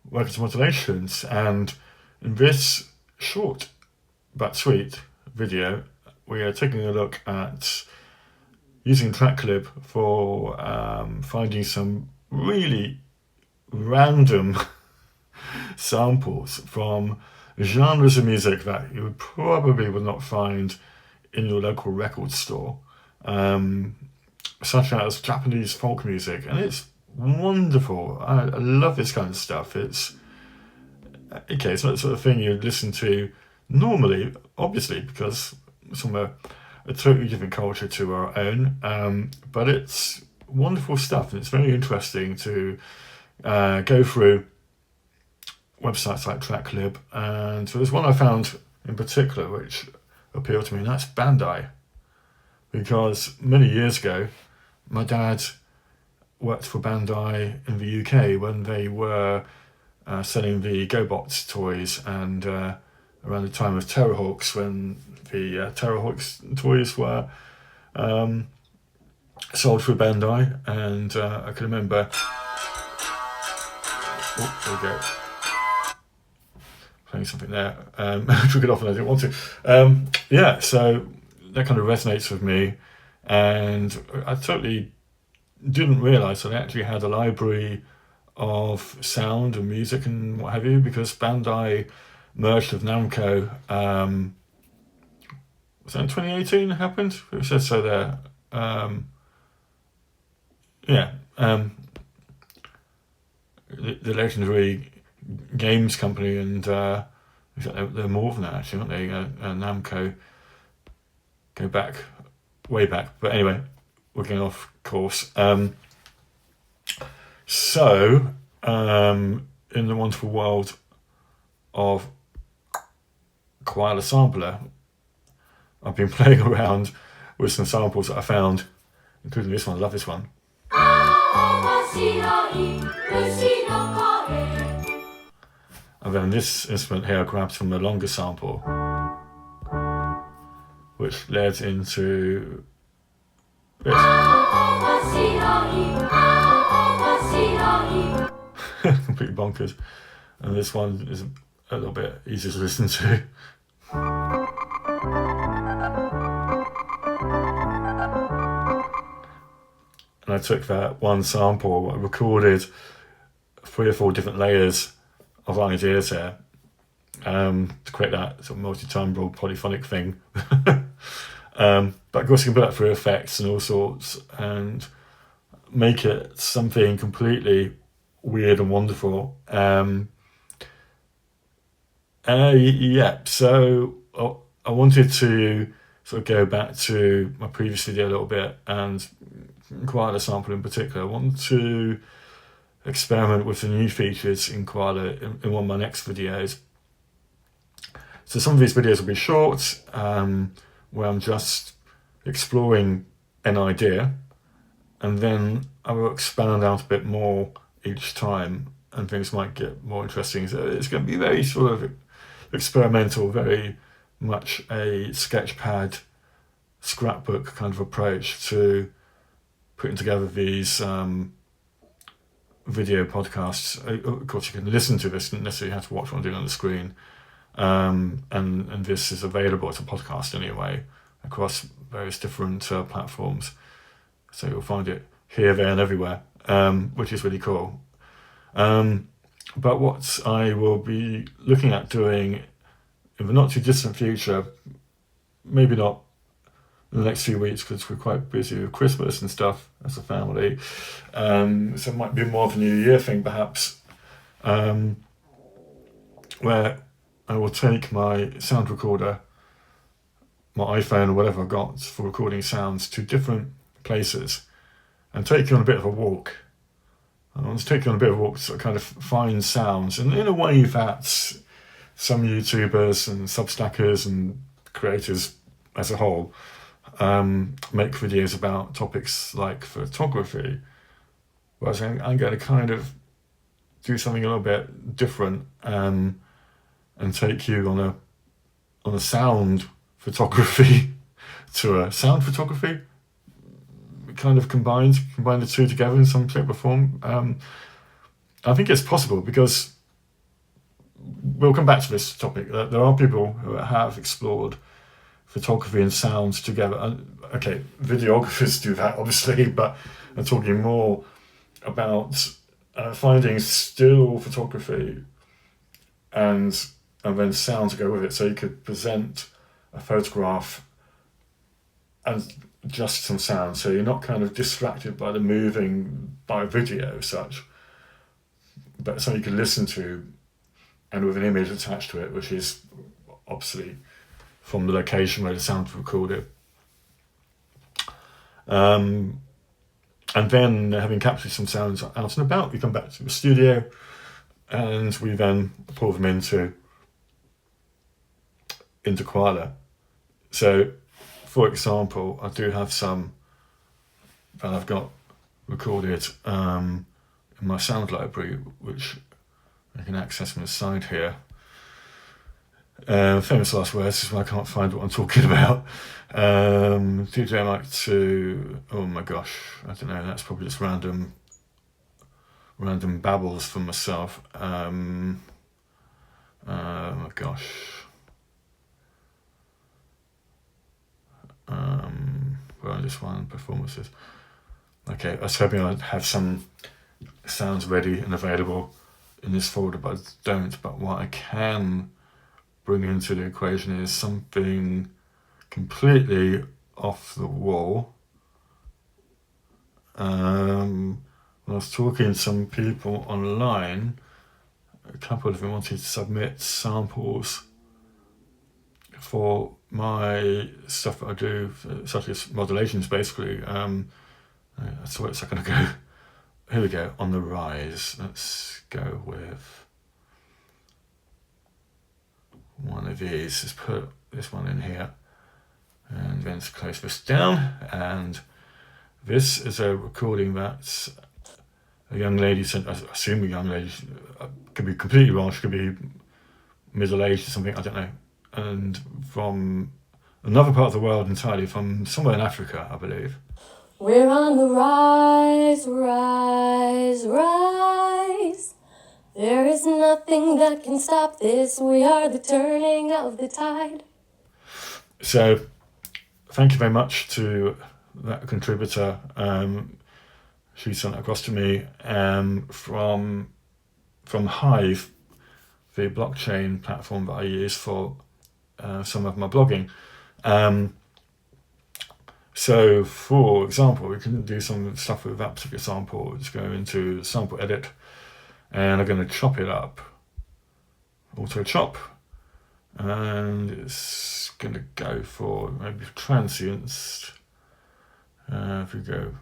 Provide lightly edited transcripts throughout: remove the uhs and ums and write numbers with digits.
records modulations, and in this short but sweet video we are taking a look at using Tracklib for finding some really random samples from genres of music that you probably would not find in your local record store, such as Japanese folk music, and it's wonderful. I love this kind of stuff. It's okay, it's not the sort of thing you'd listen to normally, obviously, because it's from a totally different culture to our own, but it's wonderful stuff, and it's very interesting to go through websites like Tracklib. And so there's one I found in particular which appealed to me, and that's Bandai, because many years ago my dad worked for Bandai in the UK when they were selling the GoBots toys, and around the time of Terrorhawks, when the Terrorhawks toys were sold through Bandai. And I can remember, there we go, playing something there. I took it off and I didn't want to. So that kind of resonates with me, and I totally didn't realise that I actually had a library of sound and music and what have you, because Bandai merged with Namco. Was that in 2018 it happened? It says so there. The legendary games company, and they're more than that actually, aren't they? Namco go back, way back. But anyway, we're getting off course. In the wonderful world of Koala Sampler, I've been playing around with some samples that I found, including this one. I love this one. And then this instrument here I grabbed from a longer sample, which led into this. Completely bonkers. And this one is a little bit easier to listen to. And I took that one sample, I recorded 3 or 4 different layers of ideas here, to create that sort of multi-timbral polyphonic thing. But of course you can put that through effects and all sorts and make it something completely weird and wonderful. So I wanted to sort of go back to my previous video a little bit, and Koala Sample in particular. I want to experiment with the new features in Koala in one of my next videos. So some of these videos will be short, where I'm just exploring an idea, and then I will expand out a bit more each time, and things might get more interesting. So it's going to be very sort of experimental, very much a sketchpad, scrapbook kind of approach to putting together these video podcasts. Of course, you can listen to this, you don't necessarily have to watch what I'm doing on the screen. And this is available as a podcast anyway across various different platforms. So you'll find it here, there, and everywhere, which is really cool. But what I will be looking at doing in the not too distant future, maybe not in the next few weeks because we're quite busy with Christmas and stuff as a family, so it might be more of a New Year thing perhaps, where I will take my sound recorder, my iPhone or whatever I've got for recording sounds, to different places and take you on a bit of a walk. I want to take you on a bit of a walk to sort of kind of find sounds, and in a way that some YouTubers and Substackers and creators as a whole make videos about topics like photography. Whereas I'm going to kind of do something a little bit different, and take you on a sound photography tour. Sound photography, kind of combine the two together in some shape or form. I think it's possible because we'll come back to this topic. There are people who have explored photography and sounds together. And, okay, videographers do that, obviously, but I'm talking more about finding still photography and then sound to go with it. So you could present a photograph and just some sound, so you're not kind of distracted by the moving by video as such, but something you can listen to and with an image attached to it, which is obviously from the location where the sound was recorded. And then, having captured some sounds out and about, we come back to the studio and we then pull them into Qualia. So, for example, I do have some that I've got recorded in my sound library, which I can access from the side here. Famous last words is when I can't find what I'm talking about. DJ Mike 2, oh my gosh, I don't know, that's probably just random babbles from myself. Oh my gosh. Where are this one? Performances. Okay, I was hoping I'd have some sounds ready and available in this folder, but I don't. But what I can bring into the equation is something completely off the wall. When I was talking to some people online, a couple of them wanted to submit samples for my stuff that I do, such as modulations, basically. I saw it a second ago. Here we go, on the rise. Let's go with one of these. Let's put this one in here and then let's close this down. And this is a recording that a young lady sent, I assume a young lady, could be completely wrong, she could be middle-aged or something, I don't know, and from another part of the world entirely, from somewhere in Africa, I believe. We're on the rise, rise, rise. There is nothing that can stop this. We are the turning of the tide. So, thank you very much to that contributor. She sent it across to me from Hive, the blockchain platform that I use for some of my blogging. So, for example, we can do some stuff with that particular sample. Just go into sample edit, and I'm going to chop it up. Auto chop, and it's going to go for maybe transients. If we go,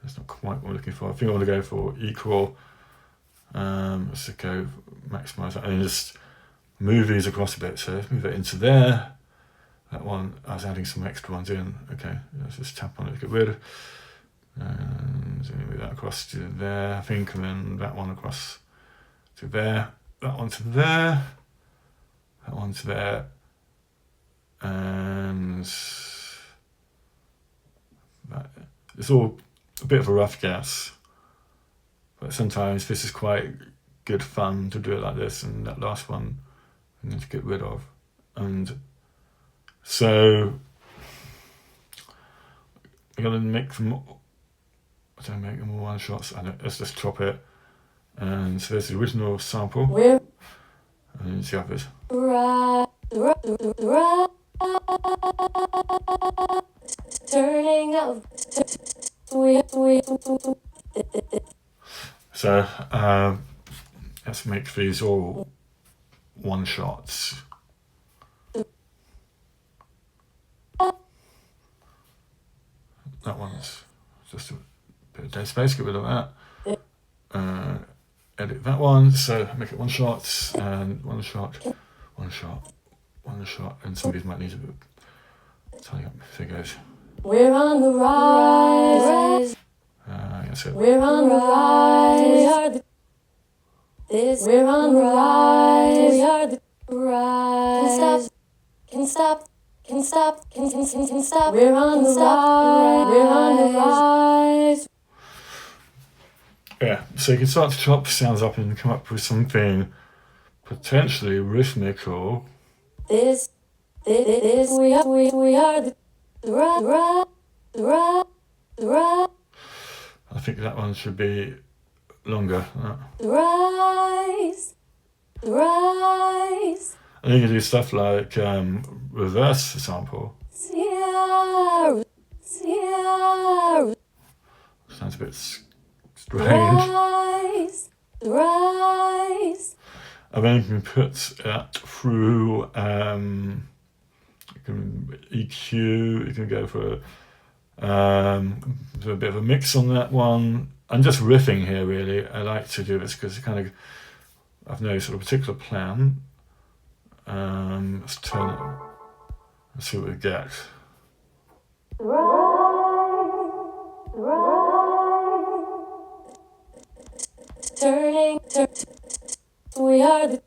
that's not quite what we're looking for. I think I want to go for equal. Let's go maximize that, and just move these across a bit. So let's move it into there. That one, I was adding some extra ones in. Okay, let's just tap on it to get rid. And move that across to there, I think, and then that one across to there, that one to there, that one to there, and that. It's all a bit of a rough guess, but sometimes this is quite good fun to do it like this, and that last one I'm going to get rid of. And so I'm going to make them, I don't make them all one shots, let's just chop it. And so there's the original sample, and then it's the others. Turning of So let's make these all one shots. That one's just a bit of dead space, get rid of that. Edit that one, so make it one shot, and one shot, one shot, one shot, and some of these might need to tidy up figures. We're on the rise. That's it. We're on the rise. We are the this. We're on the rise. We are the rise. Can stop. Can stop. Can stop. We're on the rise. We're on the rise. Yeah, so you can start to chop sounds up and come up with something potentially rhythmical. This, we are the I think that one should be longer. rise. And you can do stuff like reverse sample. Sierra. Sounds a bit strange. Rise. And then you can put that through you can EQ, you can go for a bit of a mix on that one. I'm just riffing here really. I like to do this because I've no sort of particular plan. Let's turn it, let's see what we get. Turning, we are the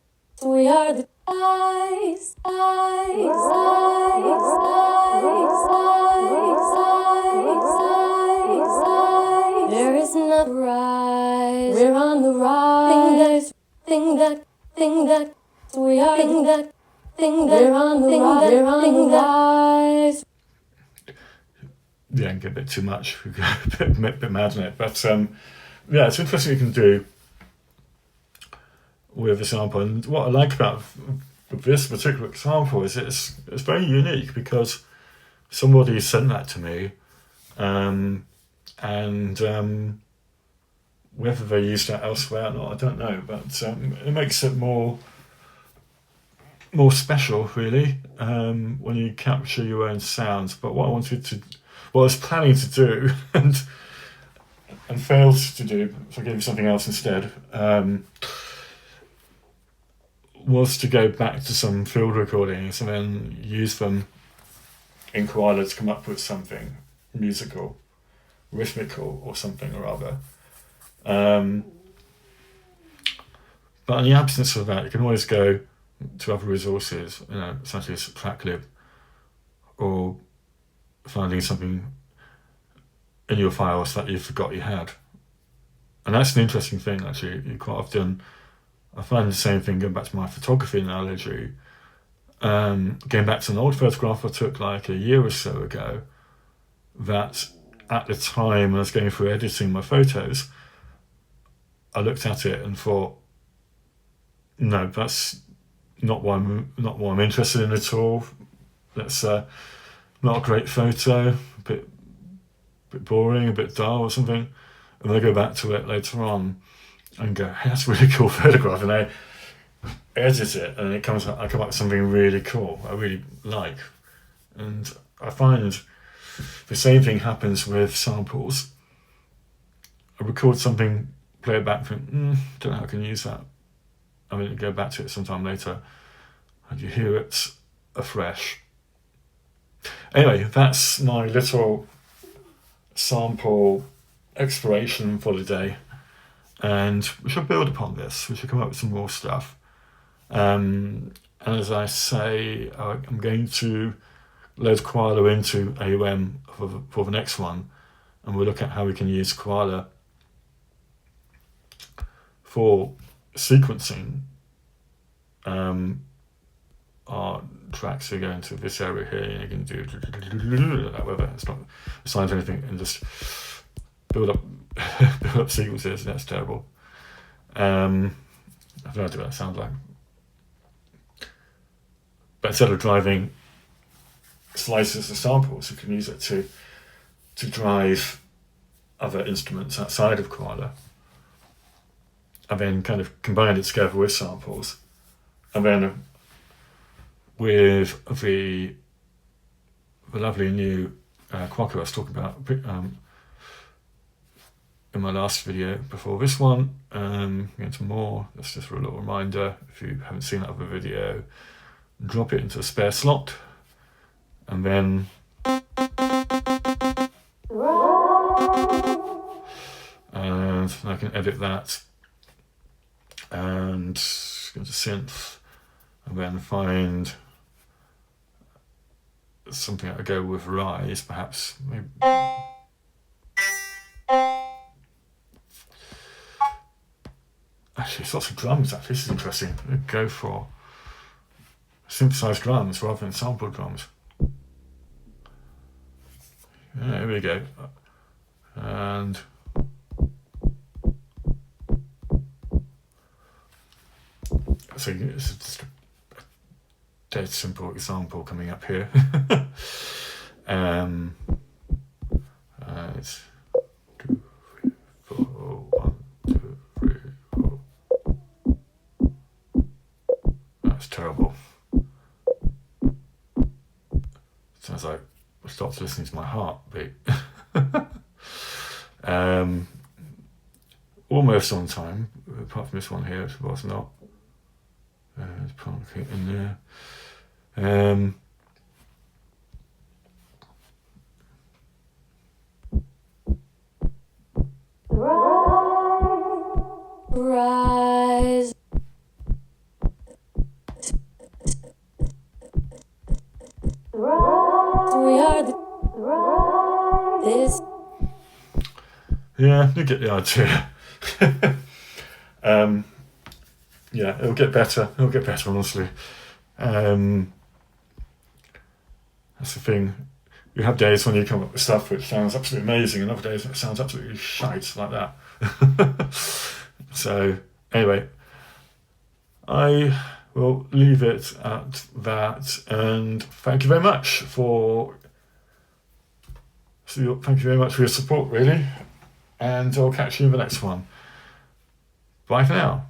eyes. There is no rise. We're on the rise. Thing that. We are thing that. We're on the rise. We're on the rise. Yeah, and get a bit too much. We go a bit mad on it, but yeah, it's interesting you can do with a sample. And what I like about this particular example is it's very unique because somebody sent that to me, and whether they use that elsewhere or not, I don't know. But it makes it more special, really, when you capture your own sounds. But what I was planning to do, and failed to do, so I gave you something else instead, was to go back to some field recordings and then use them in Koala to come up with something musical, rhythmical, or something or other. But in the absence of that, you can always go to other resources, such as Tracklib, or finding something in your files that you forgot you had. And that's an interesting thing, actually. You quite often, I find the same thing going back to my photography analogy. Going back to an old photograph I took like a year or so ago, that at the time when I was going through editing my photos, I looked at it and thought, no, that's not what I'm interested in at all. That's not a great photo, a bit boring, a bit dull or something. And then I go back to it later on and go, hey, that's a really cool photograph, and I edit it, and I come up with something really cool I really like. And I find the same thing happens with samples. I record something, play it back, think, don't know how I can use that. I mean, go back to it sometime later, and you hear it afresh. Anyway, that's my little sample exploration for the day, and we should build upon this. We should come up with some more stuff. And as I say, I'm going to load Koala into AUM for the next one, and we'll look at how we can use Koala for sequencing our tracks. So you go into this area here, and you can do whatever. It's not assigned to anything, and just build up sequences. That's terrible. I have no idea what that sounds like. But instead of driving slices of samples, you can use it to drive other instruments outside of Koala, and then kind of combine it together with samples. And then with the lovely new Quacker I was talking about in my last video before this one, into more, that's just for a little reminder, if you haven't seen that other video, drop it into a spare slot, and then I can edit that and go to synth, and then find something that I go with rise, perhaps. Maybe. I Actually, it's lots of drums. Actually, this is interesting. We'll go for synthesized drums rather than sampled drums. Yeah, here we go. And so this is just a dead simple example coming up here. It's 2, 3, 4, 1, 2, 3, 4. That's terrible. Sounds like I stopped listening to my heartbeat. Almost on time, apart from this one here, which was not. There's pumpkin in there. Rise. We are this. Yeah, you get the idea. Yeah, it'll get better. It'll get better, honestly. That's the thing. You have days when you come up with stuff which sounds absolutely amazing, and other days it sounds absolutely shite like that. So, anyway, I will leave it at that, and thank you very much for your support, really, and I'll catch you in the next one. Bye for now.